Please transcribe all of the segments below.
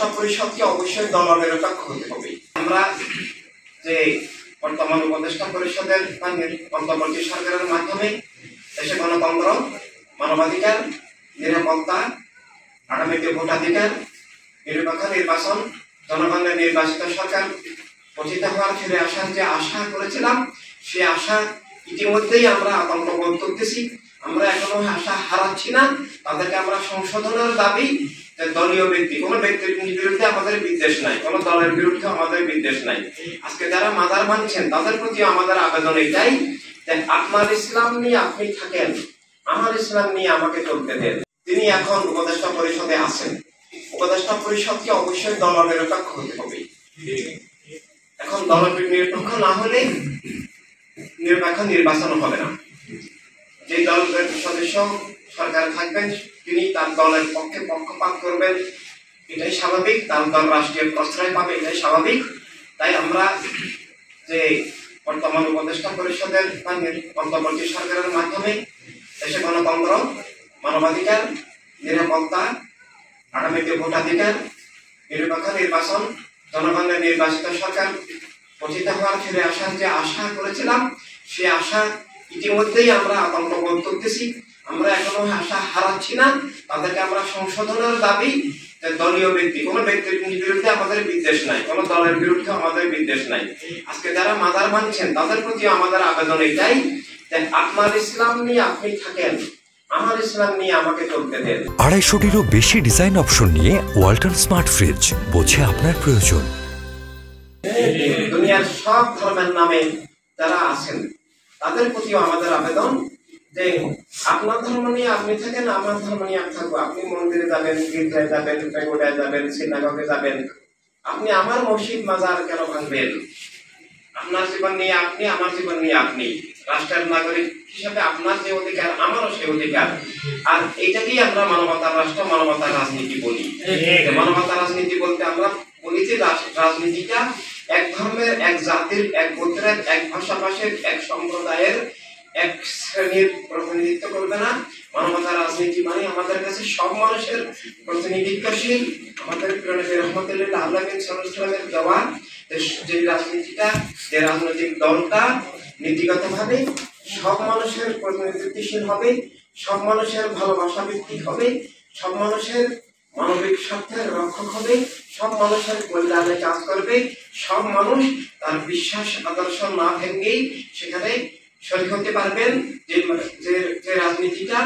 উপদেষ্টা পরিষদকে অবশ্যই দলনিরপেক্ষ হতে হবে। আমরা যে বর্তমান উপদেষ্টা পরিষদের অন্তর্বর্তী সরকারের মাধ্যমে দেশে গণতন্ত্র, মানবাধিকার, নিরাপত্তা, আগামীতে ভোটাধিকার, নিরপেক্ষ নির্বাচন, জনগণের নির্বাচিত সরকার গঠিত হওয়ার ফিরে আসার যে আশা করেছিলাম, সে আশা ইতিমধ্যেই আমরা আতঙ্ক বোধ করতেছি। আমরা এখনো আশা হারাচ্ছি না। তাদেরকে আমরা সংশোধনের দাবি, দলীয় ব্যক্তি, কোনো ব্যক্তির বিরুদ্ধে আমাদের বিদ্বেষ নাই, কোনো দলের বিরুদ্ধে আমাদের বিদ্বেষ নাই। আজকে যারা মাজার মানছেন তাদের প্রতি আমাদের আবেদন এটাই যে আপনার ইসলাম নিয়ে আপনি থাকেন, আমার ইসলাম নিয়ে আমাকে চলতে দেন। তিনি এখন উপদেষ্টা পরিষদে আছেন, উপদেষ্টা পরিষদকে অবশ্যই দলনিরপেক্ষ হতে হবে। এখন দলনিরপেক্ষ না হলে নিরপেক্ষ নির্বাচন হবে না। যে দলের সদস্য সরকার থাকবেন তিনি তার দলের পক্ষে পক্ষপাত করবেন, এটাই স্বাভাবিক। তার দল রাষ্ট্রীয় প্রশ্রয় পাবে, এটাই স্বাভাবিক। তাই আমরা যে বর্তমান উপদেষ্টা পরিষদের অন্তর্বর্তী সরকারের মাধ্যমে দেশে গণতন্ত্র, মানবাধিকার, নিরাপত্তা, আগামীতে ভোটাধিকার, নিরপেক্ষ নির্বাচন, জনগণের নির্বাচিত সরকার গঠিত হওয়ার ফিরে আসার যে আশা করেছিলাম, সে আশা ইতিমধ্যেই আমরা আতঙ্ক বোধ করতেছি। আমরা এখনো আশা হারাচ্ছি না। তাদেরকে আমরা সংশোধনের দাবি, দলীয় ব্যক্তি, কোনো ব্যক্তির বিরুদ্ধে আমাদের বিদ্বেষ নাই, কোনো দলের বিরুদ্ধে আমাদের বিদ্বেষ নাই। আজকে যারা মাজার মানছেন তাদের প্রতি আমাদের আবেদন এটাই যে আপনার ইসলাম নিয়ে আপনি থাকেন, আমার ইসলাম নিয়ে আমাকে চলতে দেন। 250-টিরও বেশি ডিজাইন অপশন নিয়ে ওয়ালটন স্মার্ট ফ্রিজ, বোঝে আপনার প্রয়োজন। দুনিয়ার সব ধর্মের নামে যারা আছেন তাদের প্রতিও আমাদের আবেদন যে আপনার ধর্ম নিয়ে আপনি থাকেন, আমার ধর্ম নিয়ে আমি থাকবো। আপনি মন্দিরে যাবেন, গির্জায় যাবেন, পেগোডায় যাবেন, সিনাগগে যাবেন, আপনি আমার মসজিদ মাজার কেন ভাঙবেন? আপনার জীবন নিয়ে আপনি, আমার জীবন নিয়ে আপনি। রাষ্ট্রের নাগরিক হিসাবে আপনার যে অধিকার, আমারও সেই অধিকার। আর এইটাকেই আমরা মানবতার রাষ্ট্র, মানবতার রাজনীতি বলি। মানবতার রাজনীতি বলতে আমরা বলি যে রাজনীতিটা এক ধর্মের, এক জাতির, এক গোত্রের, এক ভাষাভাষীর, এক সম্প্রদায়ের, এক শ্রেণীর প্রতিনিধিত্ব করবে না। মানবতার রাজনীতি মানে আমাদের কাছে সব মানুষের প্রতিনিধিত্বশীল। আমাদের রহমতুল্লাহ আল্লাহ সাল্লামের দেওয়া যে রাজনীতিটা, যে রাজনৈতিক দলটা নীতিগতভাবে সব মানুষের প্রতিনিধিত্বশীল হবে, সব মানুষের ভালোবাসা ভিত্তিক হবে, সব মানুষের মানবিক স্বার্থের রক্ষক হবে, সব মানুষের কল্যাণে কাজ করবে, সব মানুষ তার বিশ্বাস আদর্শ না ভেঙেই সেখানে শরীক হতে পারবেন। যে রাজনীতিটা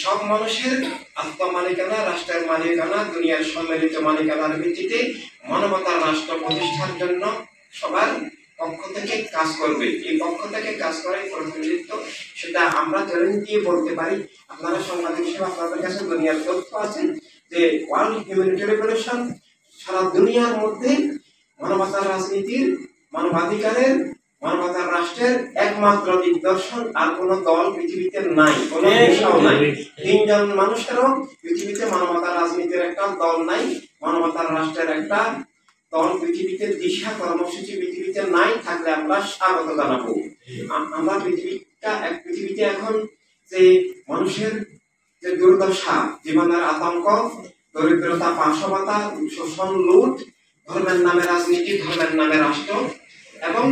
সব মানুষের আত্মমালিকানা, রাষ্ট্রের মালিকানা, দুনিয়ার সম্মিলিত মালিকানার ভিত্তিতে মানবতার রাষ্ট্র প্রতিষ্ঠার জন্য সবার পক্ষ থেকে কাজ করবে। এই পক্ষ থেকে কাজ করে প্রতিনিধিত্ব, সেটা আমরা চ্যালেঞ্জ দিয়ে বলতে পারি। আপনারা সাংবাদিক হিসেবে আপনাদের কাছে দুনিয়ার তথ্য আছে যে ওয়ার্ল্ড হিউম্যানিটি রেভলিউশন সারা দুনিয়ার মধ্যে মানবতার রাজনীতির, মানবাধিকারের, মানবতার রাষ্ট্রের একমাত্র দিগদর্শন আর কোন দল পৃথিবীতে নাই, কোন দেশেও নাই। 3 জন মানুষেরও পৃথিবীতে মানবতার রাজনীতির একটা দল নাই, মানবতার রাষ্ট্রের একটা দল পৃথিবীতে, দিশা কর্মসূচি পৃথিবীতে নাই। থাকলে আমরা স্বাগত জানাবো। আমরা পৃথিবীতে এখন যে মানুষের যে দুর্দশা, জীবনের আতঙ্ক, দরিদ্রতা, পাশবতা, শোষণ, লুট, ধর্মের নামে রাজনীতি, ধর্মের নামে রাষ্ট্র এবং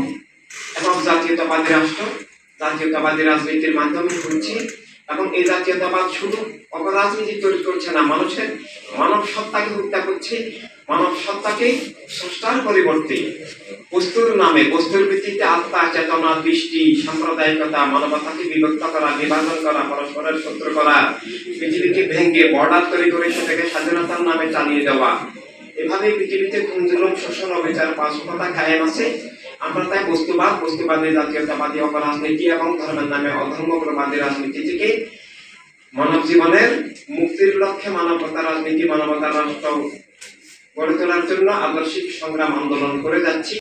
জাতীয়তাবাদী রাষ্ট্র, জাতীয়তাবাদী রাজনীতির মাধ্যমে হচ্ছে। এবং এই জাতীয়তাবাদ শুধু অপরাজনীতি তৈরি করছে না, মানুষের মানব সত্তাকে হত্যা করছে। মানব সত্তাকে স্রষ্টার পরিবর্তে বস্তুর নামে, বস্তুর ভিত্তিতে আত্মা, চেতনা, দৃষ্টি, সাম্প্রদায়িকতা, মানবতাকে বিভক্ত করা, বিভাজন করা, পরস্পরের শত্রু করা, পৃথিবীকে ভেঙে বর্ডার তৈরি করে সেটাকে স্বাধীনতার নামে চালিয়ে দেওয়া, এভাবে পৃথিবীতে খুন, জুলুম, শোষণ, অবিচার, পাশবতা কায়েম আছে। আমরা তাই বস্তুবাদী, জাতীয়তাবাদী অপরাজনীতি এবং ধর্মের নামে অধর্মপ্রবাদী রাজনীতি থেকে মানব জীবনের মুক্তির লক্ষ্যে মানবতার রাজনীতি, মানবতার রাষ্ট্র গড়ে তোলার জন্য আদর্শিক সংগ্রাম আন্দোলন করে যাচ্ছি।